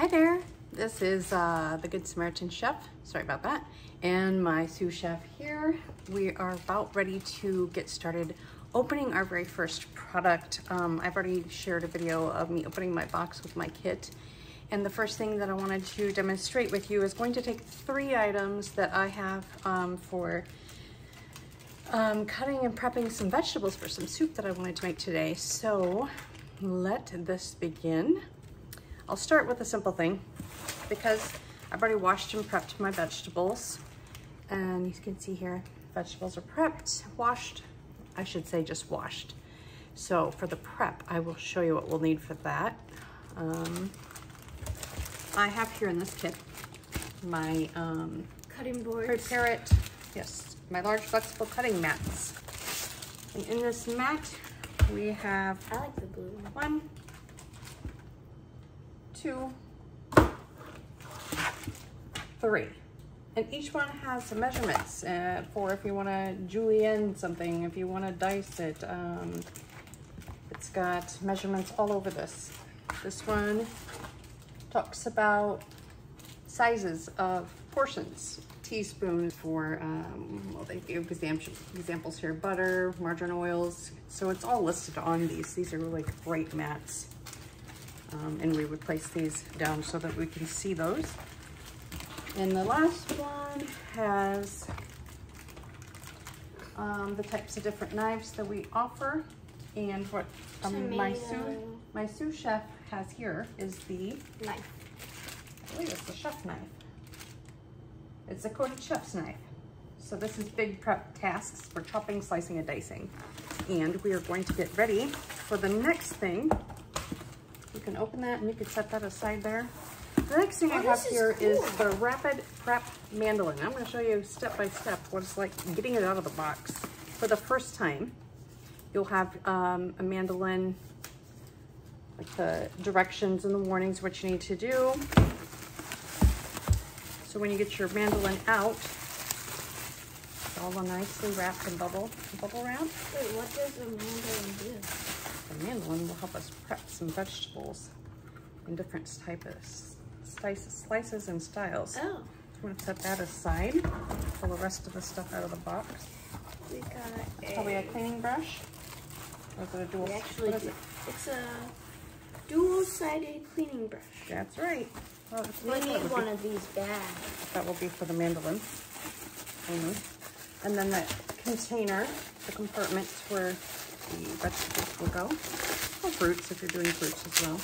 there, this is the Good Samaritan chef, sorry about that, and my sous chef here. We are about ready to get started opening our very first product. I've already shared a video of me opening my box with my kit, and the first thing that I wanted to demonstrate with you is going to take 3 items that I have for cutting and prepping some vegetables for some soup that I wanted to make today. So let this begin. I'll start with a simple thing because I've already washed and prepped my vegetables, and you can see here vegetables are prepped, washed, I should say just washed. So for the prep, I will show you what we'll need for that. I have here in this kit my cutting boards. Prepare it, yes, my large flexible cutting mats. And in this mat, we have I like the blue one. 1, 2, 3. And each one has some measurements for if you want to julienne something, if you want to dice it. It's got measurements all over this. This one talks about sizes of portions. Teaspoons for, well, they give examples here, butter, margarine, oils. So it's all listed on these. These are really great mats. And we would place these down so that we can see those. And the last one has the types of different knives that we offer. And what my sous chef has here is the knife. I believe it's the chef knife. It's a coated chef's knife. So this is big prep tasks for chopping, slicing, and dicing. And we are going to get ready for the next thing. You can open that and you can set that aside there. The next thing I have here is the Rapid Prep Mandolin. I'm going to show you step by step what it's like getting it out of the box. For the first time, you'll have a mandolin, like the directions and the warnings, what you need to do. So when you get your mandolin out, it's all nicely wrapped in bubble wrap. Wait, what does the mandolin do? The mandolin will help us prep some vegetables in different types of slices and styles. Oh. So I'm going to set that aside, pull the rest of the stuff out of the box. We got Probably a cleaning brush. Or is it a dual? What is it? It's a dual-sided cleaning brush. That's right. Well, We need one of these bags. That will be for the mandolin. And then the container, the compartments where the vegetables will go. Or fruits, if you're doing fruits as well.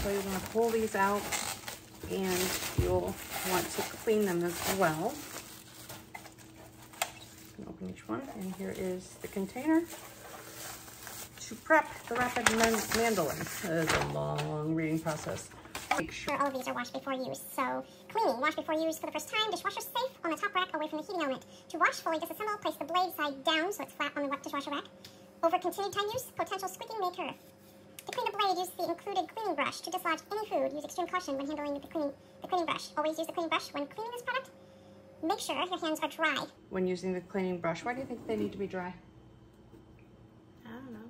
So you want to pull these out, and you'll want to clean them as well. You can open each one, and here is the container to prep the Rapid Mandolin. It is a long reading process. Make sure all of these are washed before use. So cleaning, wash before use for the first time. Dishwasher safe on the top rack away from the heating element. To wash fully, disassemble, place the blade side down so it's flat on the left dishwasher rack. Over continued time use, potential squeaking may occur. To clean the blade, use the included cleaning brush. To dislodge any food, use extreme caution when handling the cleaning brush. Always use the cleaning brush when cleaning this product. Make sure your hands are dry. When using the cleaning brush, why do you think they need to be dry? I don't know.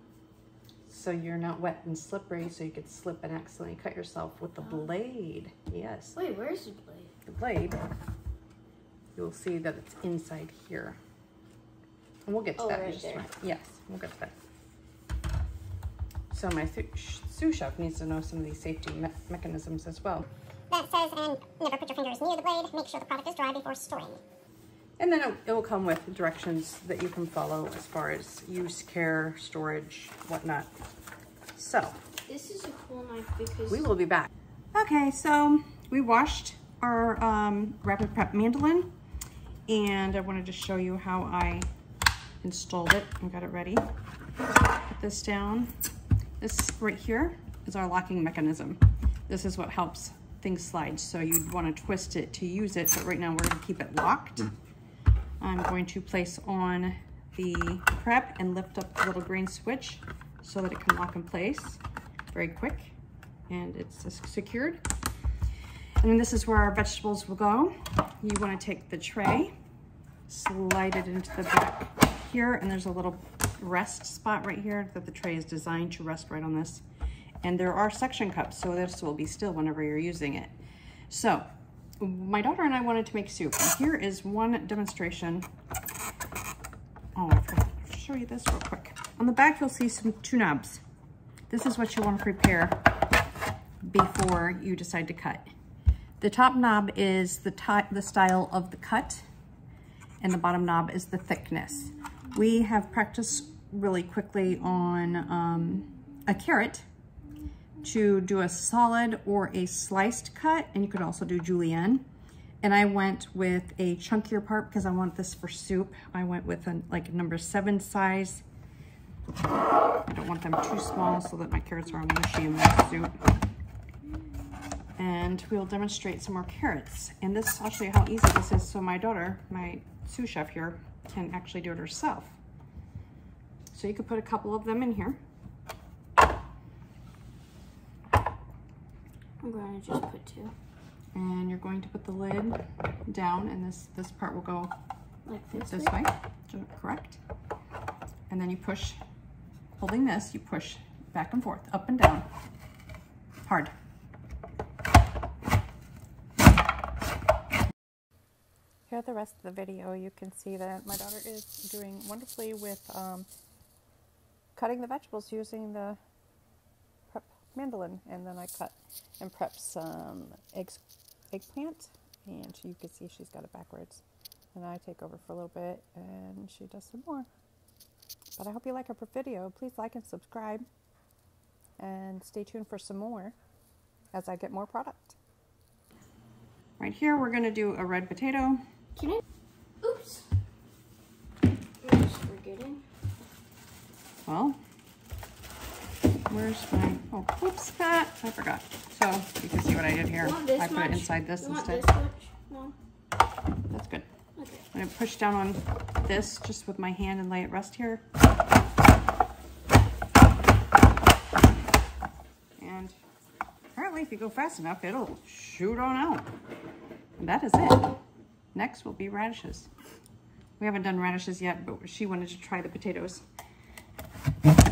So you're not wet and slippery, so you could slip and accidentally cut yourself with the blade. Yes. Wait, where's the blade? The blade, you'll see that it's inside here. And we'll get to that in just a minute. Yes, we'll get to that. So my sous chef needs to know some of these safety mechanisms as well. That says, and never put your fingers near the blade. Make sure the product is dry before storing. And then it will come with directions that you can follow as far as use, care, storage, whatnot. So This is a cool knife because we will be back. Okay, so we washed our Rapid Prep Mandolin, and I wanted to show you how I installed it and got it ready. Put this down. This right here is our locking mechanism. This is what helps things slide. So you'd want to twist it to use it, but right now we're going to keep it locked. I'm going to place on the prep and lift up the little green switch so that it can lock in place very quick, and it's secured. And then this is where our vegetables will go. You want to take the tray, slide it into the back here, and there's a little rest spot right here that the tray is designed to rest right on this. And there are suction cups, so this will be still whenever you're using it. So my daughter and I wanted to make soup, and here is one demonstration. Oh, I forgot to show you this real quick. On the back, you'll see two knobs. This is what you want to prepare before you decide to cut. The top knob is the style of the cut, and the bottom knob is the thickness. We have practiced really quickly on a carrot to do a solid or a sliced cut, and you could also do julienne. And I went with a chunkier part because I want this for soup. I went with like a number 7 size. I don't want them too small so that my carrots are mushy in my soup. And we'll demonstrate some more carrots. And this, I'll show you how easy this is so my daughter, my sous chef here, can actually do it herself. So you could put a couple of them in here. I'm going to just put 2. And you're going to put the lid down, and this part will go like this way. Correct. And then you push, holding this, you push back and forth, up and down, hard. Here at the rest of the video, you can see that my daughter is doing wonderfully with cutting the vegetables using the prep mandolin, and then I cut and prep some eggplant, and you can see she's got it backwards. And I take over for a little bit, and she does some more. But I hope you like our video. Please like and subscribe, and stay tuned for some more as I get more product. Right here, we're gonna do a red potato. Can I? Oops. I'm just forgetting. Well, where's my, oh, oops, I forgot. So you can see what I did here. I put it inside this instead. This much? No. That's good. Okay. I'm gonna push down on this just with my hand and lay it rest here. And apparently if you go fast enough, it'll shoot on out. And that is it. Next will be radishes. We haven't done radishes yet, but she wanted to try the potatoes.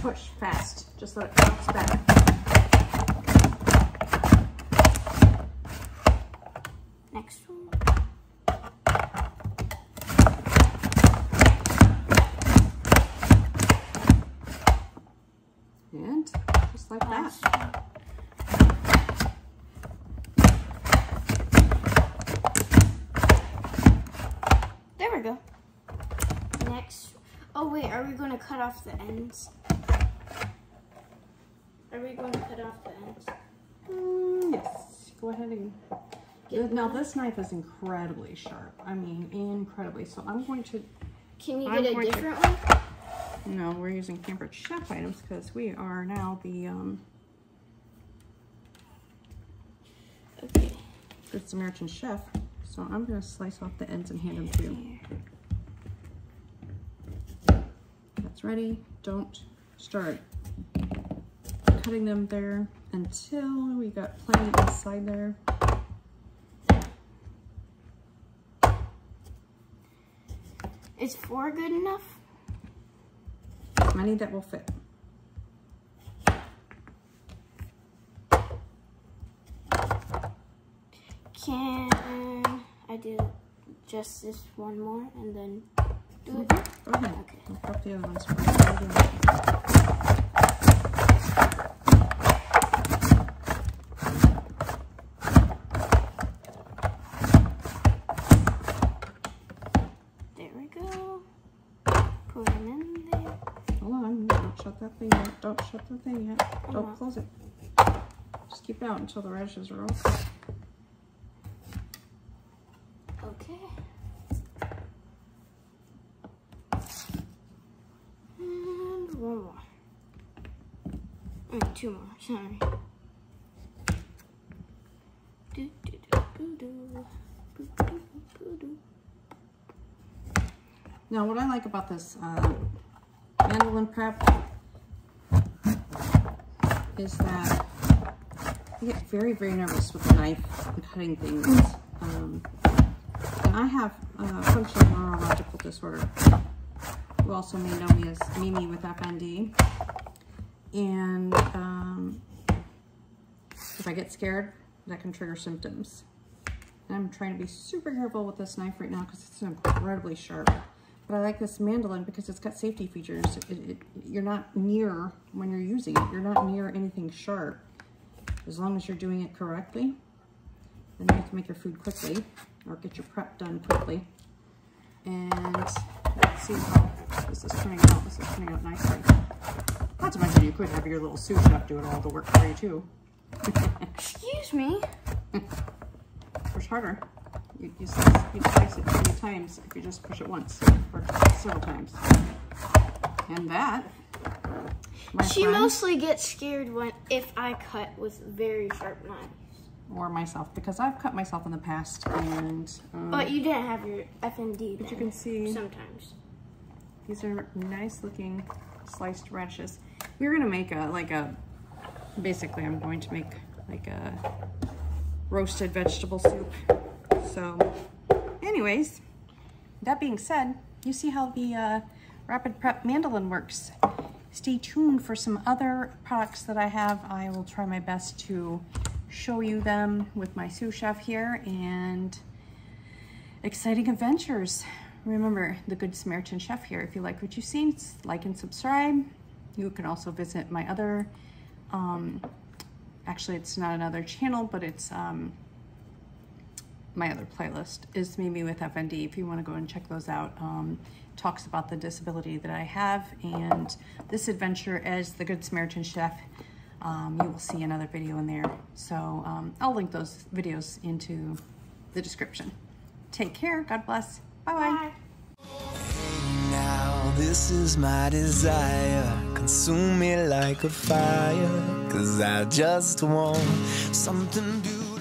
Push fast, just let it bounce back. Next one. And just like that. There we go. Next. Oh wait, are we going to cut off the ends? Are we going to cut off the ends? Yes. Go ahead and... Now this knife is incredibly sharp. I mean, incredibly. So I'm going to... Can you get a different one? No, we're using Pampered Chef items because we are now the okay. Good Samaritan chef. So I'm going to slice off the ends and hand them to you. That's ready. Don't start cutting them there until we got plenty inside there. Is 4 good enough? Many that will fit. Can I do just this one more and then do it? Go ahead. Okay. I'll prep the other ones. There we go. Put them in there. Hold on. Don't shut that thing yet. Don't shut the thing yet. Don't close it. Just keep it out until the radishes are open. Okay. And one more. 2 more, sorry. Do, do, do, do, do. Do, do, do, do. Now, what I like about this mandolin prep is that I get very, very nervous with the knife and cutting things. And I have functional neurological disorder. You also may know me as Mimi with FND. And if I get scared, that can trigger symptoms. And I'm trying to be super careful with this knife right now because it's incredibly sharp. But I like this mandolin because it's got safety features. You're not near, when you're using it, you're not near anything sharp. As long as you're doing it correctly, then you can make your food quickly or get your prep done quickly. And let's see how this is turning out. This is turning out nicely. Not to mention you could have your little sous chef do it all the work for you too. Excuse me. Push harder. You slice it 20 times if you just push it once or several times. And that, She mostly gets scared if I cut with very sharp knives. Or myself, because I've cut myself in the past, and but you didn't have your FND. But you can see sometimes these are nice looking sliced radishes. We're gonna make basically I'm going to make like a roasted vegetable soup. So anyways, that being said, you see how the Rapid Prep Mandolin works. Stay tuned for some other products that I have. I will try my best to show you them with my sous chef here, and exciting adventures. Remember, the Good Samaritan chef here. If you like what you've seen, like and subscribe. You can also visit my other, actually it's not another channel, but it's my other playlist is maybe with FND if you want to go and check those out. Talks about the disability that I have, and this adventure as the Good Samaritan chef. You will see another video in there. So I'll link those videos into the description. Take care. God bless. Bye-bye. Now this is my desire. Consume me like a fire. 'Cause I just want something beautiful.